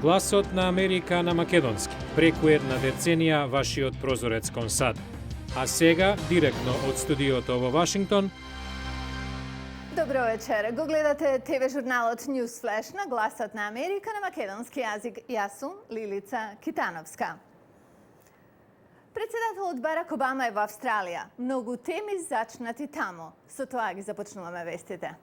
Гласот на Америка на македонски. Преку една деценија вашиот прозорец кон САД. А сега, директно од студиото во Вашингтон. Добро вечер. Го гледате ТВ журналот News Flash на Гласот на Америка на македонски јазик. Јас сум Лилица Китановска. Председателот Барак Обама е во Австралија. Многу теми зачнати тамо. Со тоа ги започнуваме вестите.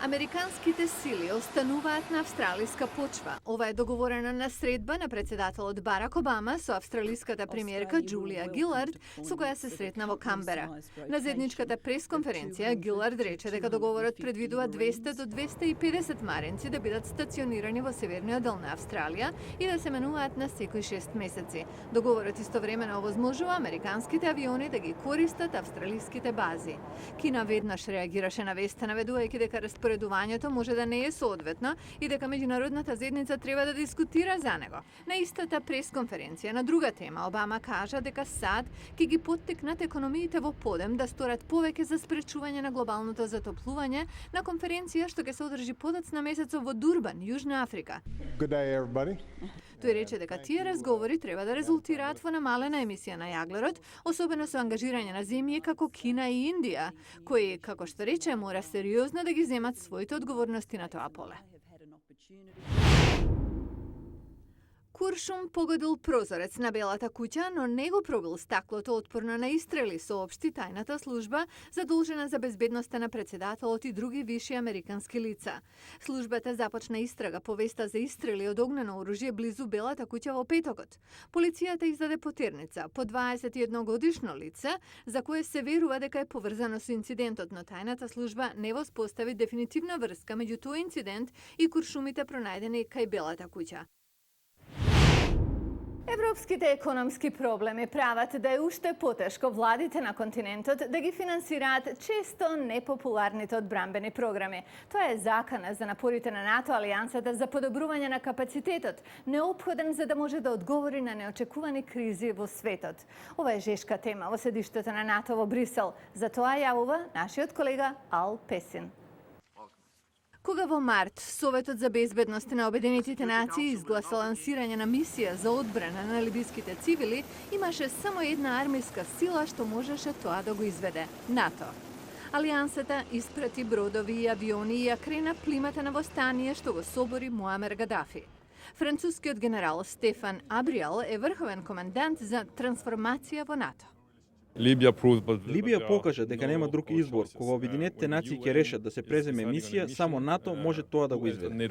Американските сили остануваат на австралиска почва. Ова е договорено на средба на председателот Барак Обама со австралиската премиерка Джулија Гилард, со која се сретна во Камбера. На заедничката пресконференција Гилард рече дека договорот предвидува 200 до 250 маренци да бидат стационирани во северниот дел на Австралија и да се менуваат на секои 6 месеци. Договорот истовремено овозможува американските авиони да ги користат австралиските бази. Кина веднаш реагираше на веста, наведувајќи дека Распоредувањето може да не е соодветно и дека меѓународната заедница треба да дискутира за него. На истата пресконференција на друга тема Обама кажа дека САД ќе ги поттикнат економиите во подем да сторат повеќе за спречување на глобалното затоплување на конференција што ќе се одржи подоцна месецов во Дурбан, Јужна Африка. Good day, everybody. Тој рече дека тие разговори треба да резултираат во намалена емисија на јаглерод, особено со ангажирање на земји како Кина и Индија, кои, како што рече, мора сериозно да ги земат своите одговорности на тоа поле. Куршум погодил прозорец на Белата куќа, но не го пробил стаклото отпорно на истрели, соопшти тајната служба задолжена за безбедноста на председателот и други виши американски лица. Службата започна истрага по веста за истрели од огнено оружје близу Белата куќа во петокот. Полицијата издаде потерница по 21 годишно лице, за кое се верува дека е поврзано со инцидентот, но тајната служба не воспостави дефинитивна врска меѓу тој инцидент и куршумите пронајдени кај Белата куќа. Европските економски проблеми прават да е уште потешко владите на континентот да ги финансираат често непопуларните одбранбени програми. Тоа е закана за напорите на НАТО алијансата за подобрување на капацитетот, неопходен за да може да одговори на неочекувани кризи во светот. Ова е жешка тема во седиштето на НАТО во Брисел. За тоа јавува нашиот колега Ал Песин. Кога во март Советот за безбедност на Обединетите нации изгласа лансирање на мисија за одбрана на либиските цивили, имаше само една армиска сила што можеше тоа да го изведе – НАТО. Алијансата испрати бродови и авиони и ја крена плимата на востание што го собори Муамер Гадафи. Францускиот генерал Стефан Абриел е врховен комендант за трансформација во НАТО. Либија покажа дека нема друг избор. Кога Обединетите нации ќе решат да се преземе мисија, само НАТО може тоа да го изведе.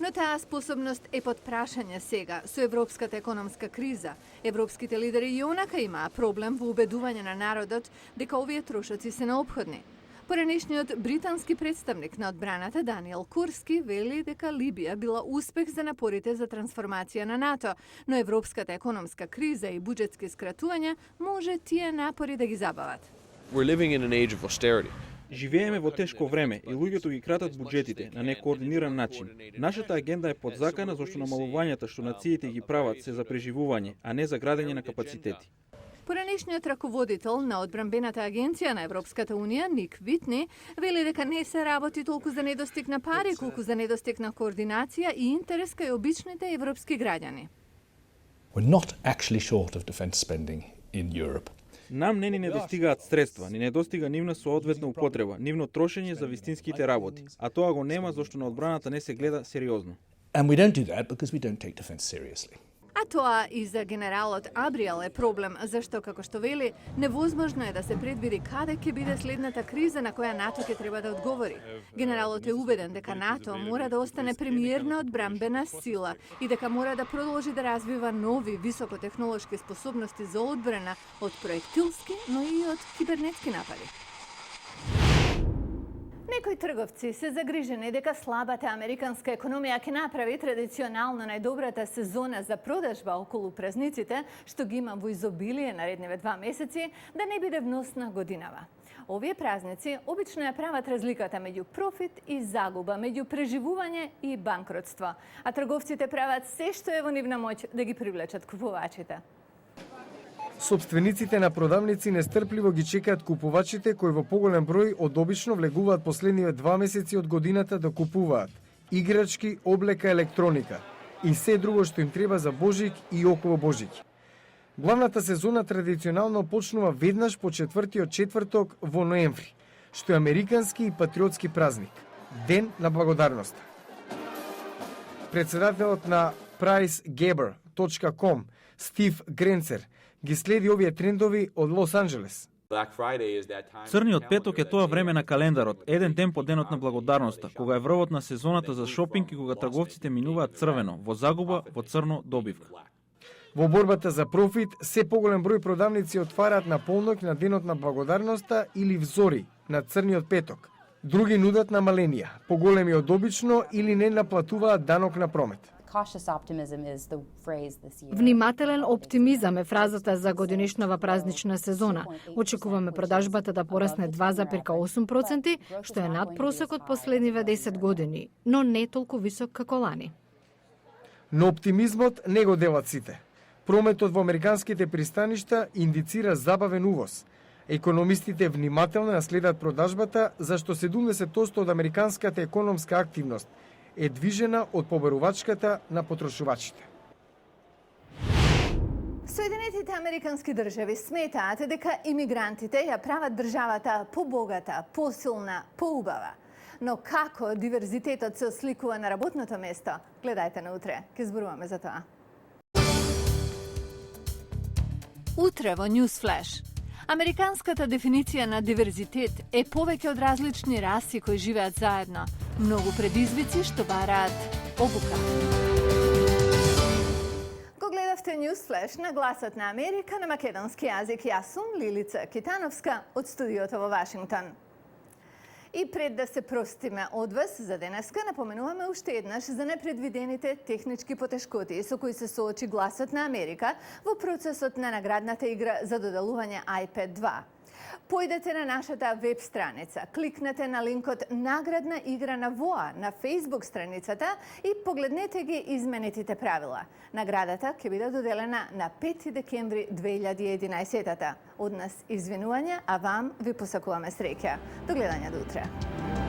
Но таа способност е под прашање сега, со европската економска криза. Европските лидери и онака имаа проблем во убедување на народот дека овие трошоци се неопходни. Поранешниот британски представник на одбраната Даниел Курски вели дека Либија била успех за напорите за трансформација на НАТО, но европската економска криза и буџетски скратувања може тие напори да ги забават. Живееме во тешко време и луѓето ги кратат буџетите на некоординиран начин. Нашата агенда е подзакана зашто намалувањата што нациите ги прават се за преживување, а не за градење на капацитети. Поранешниот раководител на одбранбената агенција на Европската унија, Ник Витни, вели дека не се работи толку за недостиг на пари, колку за недостиг на координација и интерес кај обичните европски граѓани. We're not actually short of defense spending in Europe. Нам не ни недостигаат средства, ни недостига нивна соодветна употреба, нивно трошење за вистинските работи, а тоа го нема зашто на одбраната не се гледа сериозно. And we don't do that because we don't take defense seriously. А тоа и за генералот Абриел е проблем, зашто, како што вели, невозможно е да се предвиди каде ќе биде следната криза на која НАТО ќе треба да одговори. Генералот е убеден дека НАТО мора да остане премиерна одбранбена сила и дека мора да продолжи да развива нови високотехнолошки способности за одбрана од проектилски, но и од кибернетски напади. Некои трговци се загрижени дека слабата американска економија ќе направи традиционално најдобрата сезона за продажба околу празниците, што ги има во изобилие наредниве 2 месеци, да не биде вносна годинава. Овие празници обично ја прават разликата меѓу профит и загуба, меѓу преживување и банкротство, а трговците прават се што е во нивна моќ да ги привлечат купувачите. Сопствениците на продавници нестрпливо ги чекаат купувачите кои во поголем број од обично влегуваат последниве 2 месеци од годината да купуваат. играчки, облека, електроника и се друго што им треба за Божик и околу Божик. Главната сезона традиционално почнува веднаш по 4-тиот четврток во ноември, што е американски и патриотски празник, Ден на благодарноста. Председателот на PriceGabber.com Стив Гренцер ги следи овие трендови од Лос Анџелес. Црниот петок е тоа време на календарот, еден ден по денот на благодарноста, кога е врвот на сезоната за шопинг и кога трговците минуваат црвено, во загуба, во црно добивка. Во борбата за профит, се поголем број продавници отвараат на полноќ на денот на благодарноста или взори на црниот петок. Други нудат намаленија, поголеми од обично или не наплатуваат данок на промет. Внимателен оптимизам е фразата за годинишнава празнична сезона. Очекуваме продажбата да порасне 2,8%, што е над просекот последниве 10 години, но не толку висок како лани. Но оптимизмот не го делат сите. Прометот во американските пристаништа индицира забавен увоз. Економистите внимателно наследат продажбата, зашто 70% од американската економска активност е движена од побарувачката на потрошувачите. Соединетите американски држави сметаат дека имигрантите ја прават државата побогата, посилна, поубава. Но како диверзитетот се осликува на работното место? Гледајте на утре, ќе зборуваме за тоа. Утре во Newsflash. Американската дефиниција на диверзитет е повеќе од различни раси кои живеат заедно. Многу предизвици што бараат обука. Го гледавте Newsflash на Гласот на Америка на македонски јазик. Јас сум Лилица Китановска од студиото во Вашингтон. И пред да се простиме од вас за денеска, напоменуваме уште еднаш за непредвидените технички потешкоти со кои се соочи Гласот на Америка во процесот на наградната игра за доделување iPad 2. Појдете на нашата веб страница, кликнете на линкот Наградна игра на ВОА на Facebook страницата и погледнете ги изменетите правила. Наградата ќе биде доделена на 5 декември 2011. Од нас извинување, а вам ви посакуваме среќа. До гледање до утре.